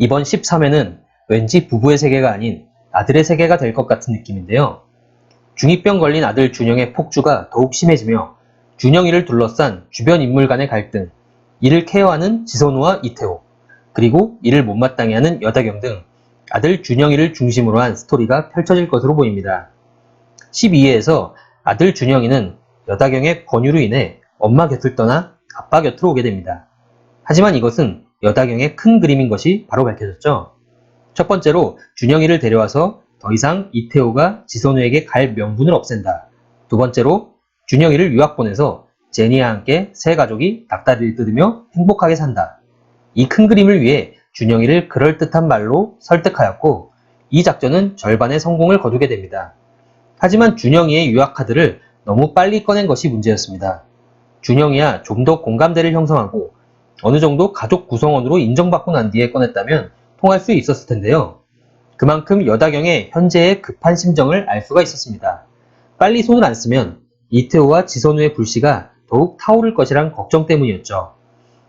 이번 13회는 왠지 부부의 세계가 아닌 아들의 세계가 될 것 같은 느낌인데요. 중2병 걸린 아들 준영의 폭주가 더욱 심해지며 준영이를 둘러싼 주변 인물 간의 갈등, 이를 케어하는 지선우와 이태호, 그리고 이를 못마땅해 하는 여다경 등 아들 준영이를 중심으로 한 스토리가 펼쳐질 것으로 보입니다. 12회에서 아들 준영이는 여다경의 권유로 인해 엄마 곁을 떠나 아빠 곁으로 오게 됩니다. 하지만 이것은 여다경의 큰 그림인 것이 바로 밝혀졌죠. 첫 번째로 준영이를 데려와서 더 이상 이태호가 지선우에게 갈 명분을 없앤다. 두 번째로 준영이를 유학 보내서 제니와 함께 새 가족이 닭다리를 뜯으며 행복하게 산다. 이 큰 그림을 위해 준영이를 그럴듯한 말로 설득하였고 이 작전은 절반의 성공을 거두게 됩니다. 하지만 준영이의 유학 카드를 너무 빨리 꺼낸 것이 문제였습니다. 준영이야 좀 더 공감대를 형성하고 어느 정도 가족 구성원으로 인정받고 난 뒤에 꺼냈다면 통할 수 있었을 텐데요. 그만큼 여다경의 현재의 급한 심정을 알 수가 있었습니다. 빨리 손을 안 쓰면 이태호와 지선우의 불씨가 더욱 타오를 것이란 걱정 때문이었죠.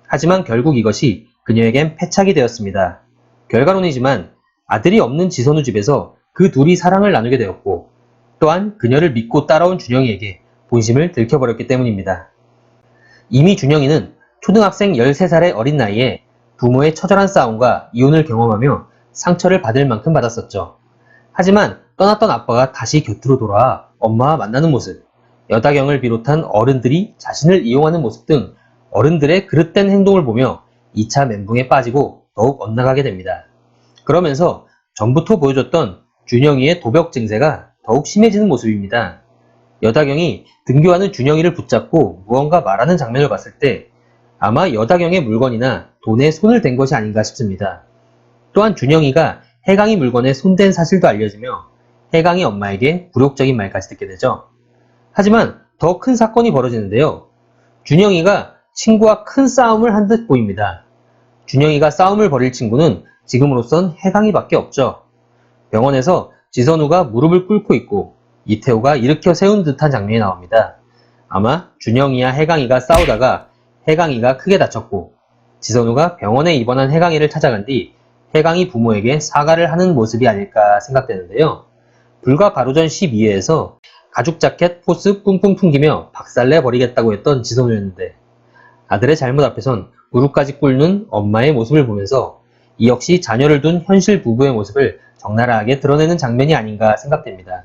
하지만 결국 이것이 그녀에겐 패착이 되었습니다. 결과론이지만 아들이 없는 지선우 집에서 그 둘이 사랑을 나누게 되었고 또한 그녀를 믿고 따라온 준영이에게 본심을 들켜버렸기 때문입니다. 이미 준영이는 초등학생 13살의 어린 나이에 부모의 처절한 싸움과 이혼을 경험하며 상처를 받을 만큼 받았었죠. 하지만 떠났던 아빠가 다시 곁으로 돌아와 엄마와 만나는 모습, 여다경을 비롯한 어른들이 자신을 이용하는 모습 등 어른들의 그릇된 행동을 보며 2차 멘붕에 빠지고 더욱 엇나가게 됩니다. 그러면서 전부터 보여줬던 준영이의 도벽 증세가 더욱 심해지는 모습입니다. 여다경이 등교하는 준영이를 붙잡고 무언가 말하는 장면을 봤을 때 아마 여다경의 물건이나 돈에 손을 댄 것이 아닌가 싶습니다. 또한 준영이가 혜강이 물건에 손댄 사실도 알려지며 혜강이 엄마에게 굴욕적인 말까지 듣게 되죠. 하지만 더 큰 사건이 벌어지는데요. 준영이가 친구와 큰 싸움을 한 듯 보입니다. 준영이가 싸움을 벌일 친구는 지금으로선 혜강이밖에 없죠. 병원에서 지선우가 무릎을 꿇고 있고 이태호가 일으켜 세운 듯한 장면이 나옵니다. 아마 준영이와 혜강이가 싸우다가 혜강이가 크게 다쳤고 지선우가 병원에 입원한 혜강이를 찾아간 뒤 혜강이 부모에게 사과를 하는 모습이 아닐까 생각되는데요. 불과 바로 전 12회에서 가죽 자켓 포스 뿡뿡 풍기며 박살내 버리겠다고 했던 지선우였는데 아들의 잘못 앞에선 무릎까지 꿇는 엄마의 모습을 보면서 이 역시 자녀를 둔 현실 부부의 모습을 적나라하게 드러내는 장면이 아닌가 생각됩니다.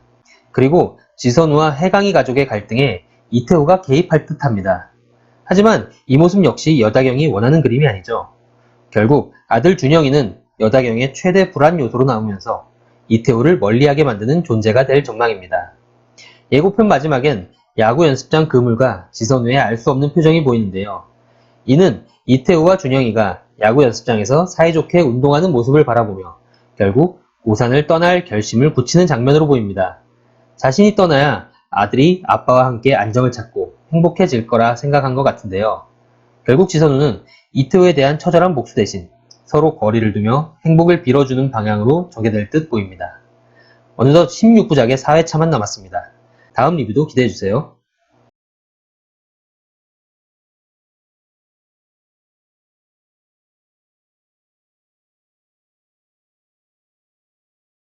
그리고 지선우와 혜강이 가족의 갈등에 이태호가 개입할 듯합니다. 하지만 이 모습 역시 여다경이 원하는 그림이 아니죠. 결국 아들 준영이는 여다경의 최대 불안 요소로 나오면서 이태호를 멀리하게 만드는 존재가 될 전망입니다. 예고편 마지막엔 야구 연습장 그물과 지선우의 알 수 없는 표정이 보이는데요. 이는 이태호와 준영이가 야구 연습장에서 사이좋게 운동하는 모습을 바라보며 결국 오산을 떠날 결심을 굳히는 장면으로 보입니다. 자신이 떠나야 아들이 아빠와 함께 안정을 찾고 행복해질 거라 생각한 것 같은데요. 결국 지선우는 이태호에 대한 처절한 복수 대신 서로 거리를 두며 행복을 빌어주는 방향으로 전개될 듯 보입니다. 어느덧 16부작의 4회차만 남았습니다. 다음 리뷰도 기대해주세요.